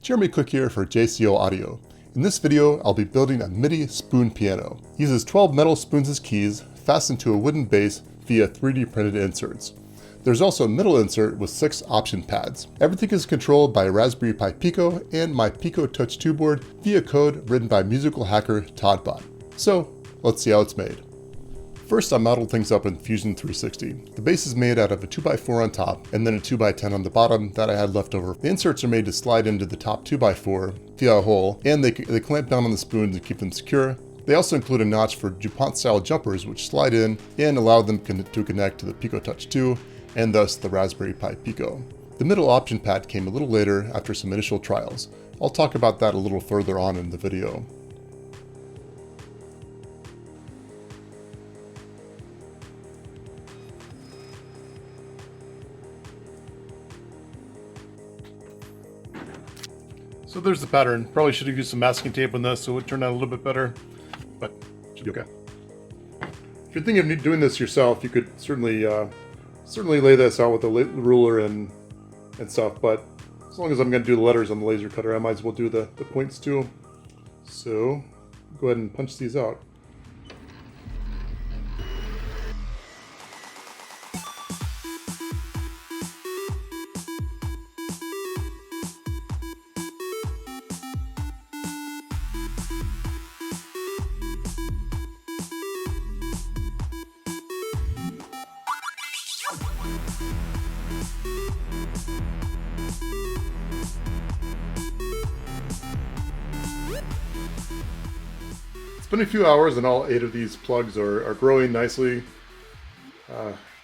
Jeremy Cook here for JCO Audio. In this video, I'll be building a MIDI spoon piano. It uses 12 metal spoons as keys, fastened to a wooden base via 3D printed inserts. There's also a middle insert with 6 option pads. Everything is controlled by Raspberry Pi Pico and my Pico Touch 2 board via code written by musical hacker ToddBot. So, let's see how it's made. First, I modeled things up in Fusion 360. The base is made out of a 2x4 on top, and then a 2x10 on the bottom that I had left over. The inserts are made to slide into the top 2x4 via a hole, and they clamp down on the spoons to keep them secure. They also include a notch for DuPont-style jumpers which slide in and allow them to connect to the Pico Touch 2, and thus the Raspberry Pi Pico. The middle option pad came a little later after some initial trials. I'll talk about that a little further on in the video. So there's the pattern. Probably should have used some masking tape on this so it turned out a little bit better, but it should be okay. If you're thinking of doing this yourself, you could certainly lay this out with a ruler and stuff, but as long as I'm going to do the letters on the laser cutter, I might as well do the points too. So go ahead and punch these out. It's been a few hours and all 8 of these plugs are growing nicely.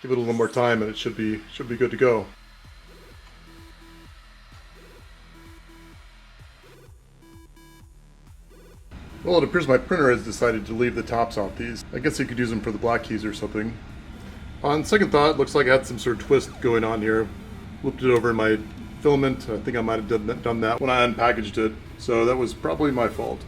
Give it a little more time and it should be good to go. Well, it appears my printer has decided to leave the tops off these. I guess you could use them for the black keys or something. On second thought, it looks like I had some sort of twist going on here. Looped it over in my filament. I think I might have done that when I unpackaged it, so that was probably my fault.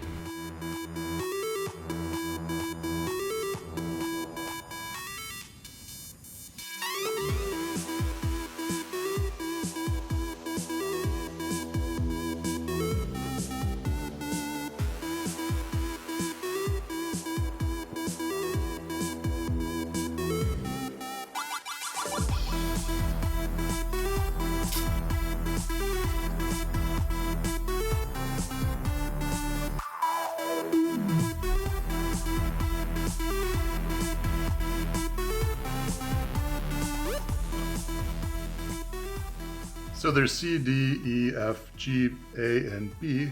So there's C, D, E, F, G, A, and B,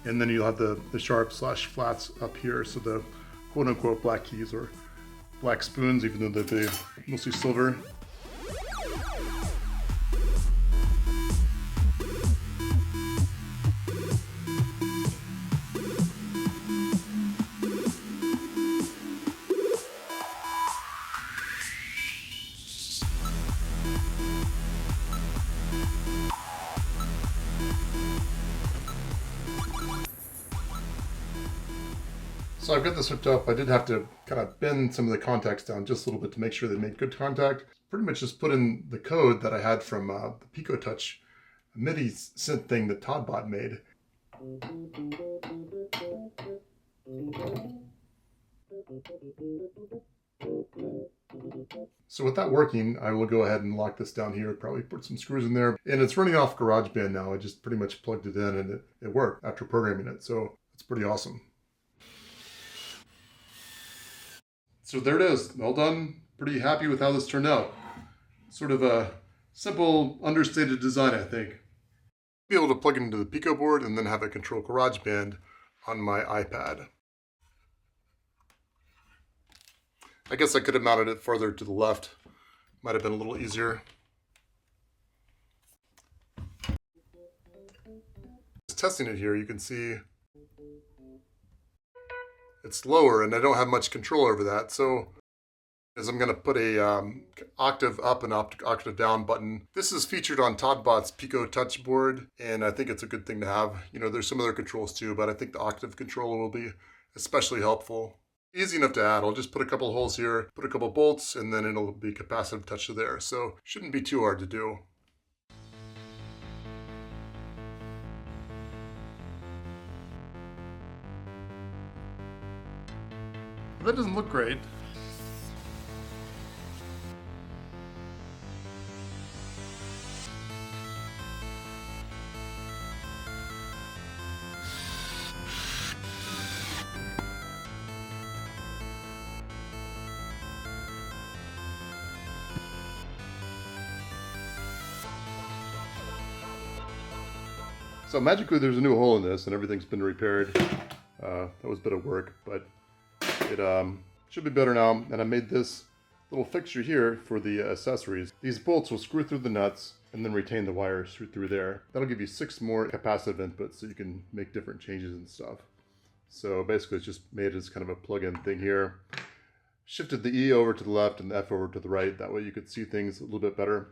and then you'll have the sharp/flats up here, so the quote-unquote black keys or black spoons, even though they're mostly silver. So I've got this hooked up. I did have to kind of bend some of the contacts down just a little bit to make sure they made good contact. Pretty much just put in the code that I had from the Pico Touch MIDI synth thing that ToddBot made. So with that working, I will go ahead and lock this down here, probably put some screws in there. And it's running off GarageBand now. I just pretty much plugged it in and it worked after programming it. So it's pretty awesome. So there it is, all done. Pretty happy with how this turned out. Sort of a simple, understated design, I think. Be able to plug it into the Pico board and then have it control GarageBand on my iPad. I guess I could have mounted it further to the left. Might have been a little easier. Just testing it here, you can see it's lower and I don't have much control over that. So as I'm going to put a octave up and octave down button. This is featured on ToddBot's Pico Touch board, and I think it's a good thing to have. You know, there's some other controls too, but I think the octave controller will be especially helpful. Easy enough to add. I'll just put a couple of holes here, put a couple of bolts, and then it'll be capacitive touch to there. So shouldn't be too hard to do. That doesn't look great. So magically there's a new hole in this and everything's been repaired. That was a bit of work, but it should be better now. And I made this little fixture here for the accessories. These bolts will screw through the nuts and then retain the wires through there. That'll give you 6 more capacitive inputs so you can make different changes and stuff. So basically it's just made as kind of a plug-in thing here. Shifted the E over to the left and the F over to the right. That way you could see things a little bit better.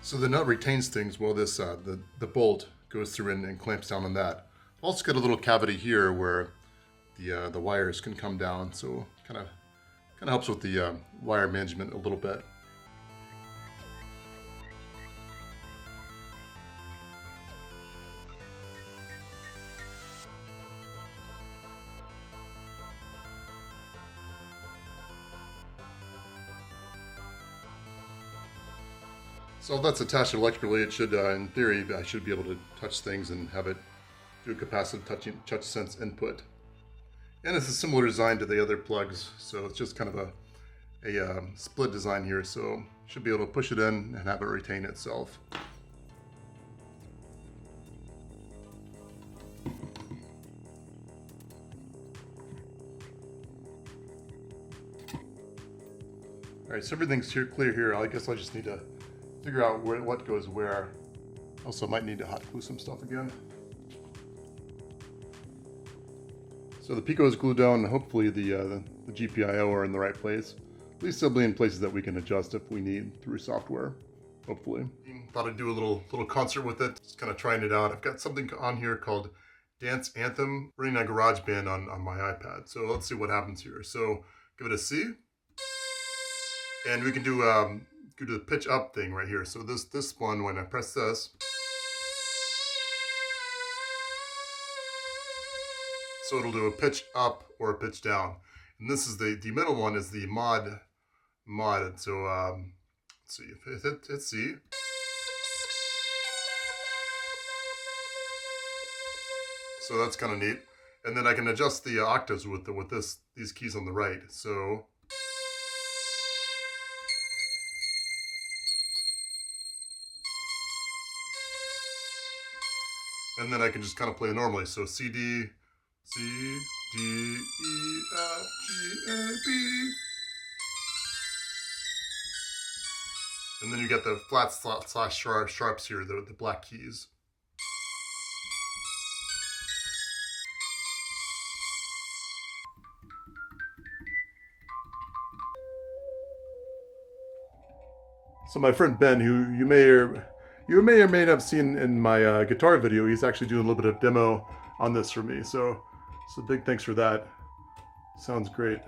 So the nut retains things while this the bolt goes through and clamps down on that. Also got a little cavity here where the wires can come down, so kind of helps with the wire management a little bit. So if that's attached electrically, it should, in theory, I should be able to touch things and have it do a capacitive touch sense input. And it's a similar design to the other plugs, so it's just kind of a split design here, so should be able to push it in and have it retain itself. Alright, so everything's clear here. I guess I just need to figure out what goes where. Also might need to hot glue some stuff again. So the Pico is glued down, and hopefully the GPIO are in the right place. At least they'll be in places that we can adjust if we need through software, hopefully. Thought I'd do a little concert with it, just kind of trying it out. I've got something on here called Dance Anthem, running on GarageBand on my iPad. So let's see what happens here. So give it a C. And we can do the pitch up thing right here. So this one, when I press this, so it'll do a pitch up or a pitch down. And this is the middle one is the mod. And so let's see if hit C. So that's kind of neat. And then I can adjust the octaves with these keys on the right. So and then I can just kind of play normally. So C, D, E, F, G, A, B. And then you get the flat slash sharps here, the black keys. So my friend Ben, who you may or may not have seen in my guitar video, he's actually doing a little bit of demo on this for me. So big thanks for that. Sounds great.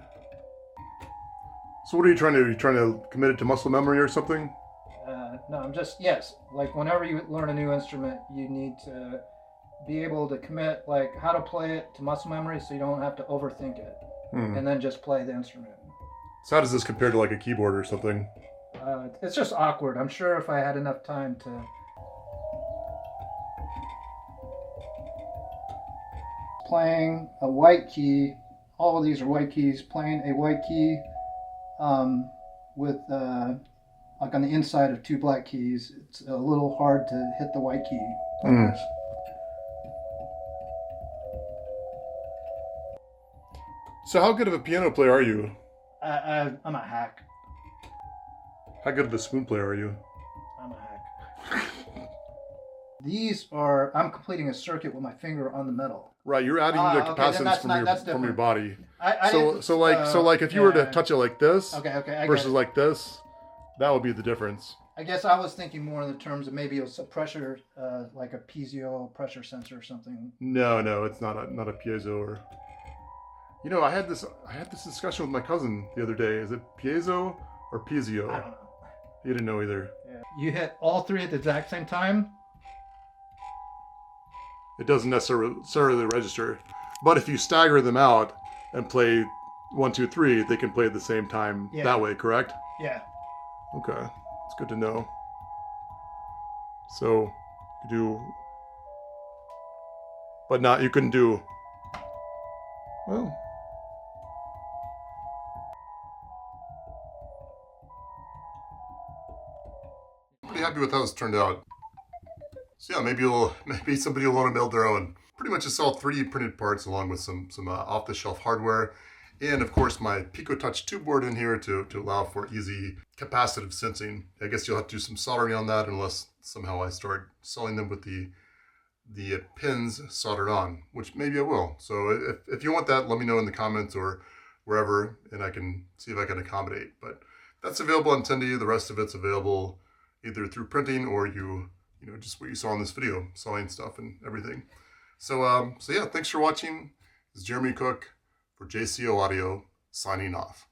So what are you trying to do? Are you trying to commit it to muscle memory or something? No, I'm just, yes. Like whenever you learn a new instrument, you need to be able to commit like how to play it to muscle memory so you don't have to overthink it. And then just play the instrument. So how does this compare to like a keyboard or something? It's just awkward. I'm sure if I had enough time to playing a white key, all of these are white keys, playing a white key with like on the inside of 2 black keys, it's a little hard to hit the white key. So how good of a piano player are you? I'm a hack. How good of a spoon player are you? I'm a hack. These are, I'm completing a circuit with my finger on the metal. Right, you're adding the capacitance from your body. So like if you were to touch it like this versus like this, that would be the difference. I guess I was thinking more in the terms of maybe it's a pressure, like a piezo pressure sensor or something. No, it's not a piezo or. You know, I had this discussion with my cousin the other day. Is it piezo or piezo? I don't know. You didn't know either. Yeah. You hit all three at the exact same time. It doesn't necessarily register. But if you stagger them out and play 1, 2, 3, they can play at the same time that way, correct? Yeah. Okay, it's good to know. So you do, but not, you couldn't do, well, pretty happy with how this turned out. So yeah, maybe somebody will want to build their own. Pretty much just all 3D printed parts along with some off-the-shelf hardware. And of course my Pico Touch 2 board in here to allow for easy capacitive sensing. I guess you'll have to do some soldering on that unless somehow I start selling them with the pins soldered on, which maybe I will. So if you want that, let me know in the comments or wherever, and I can see if I can accommodate. But that's available on Tendy. The rest of it's available either through printing or you know, just what you saw in this video, sewing stuff and everything. So yeah, thanks for watching. This is Jeremy Cook for JCO Audio, signing off.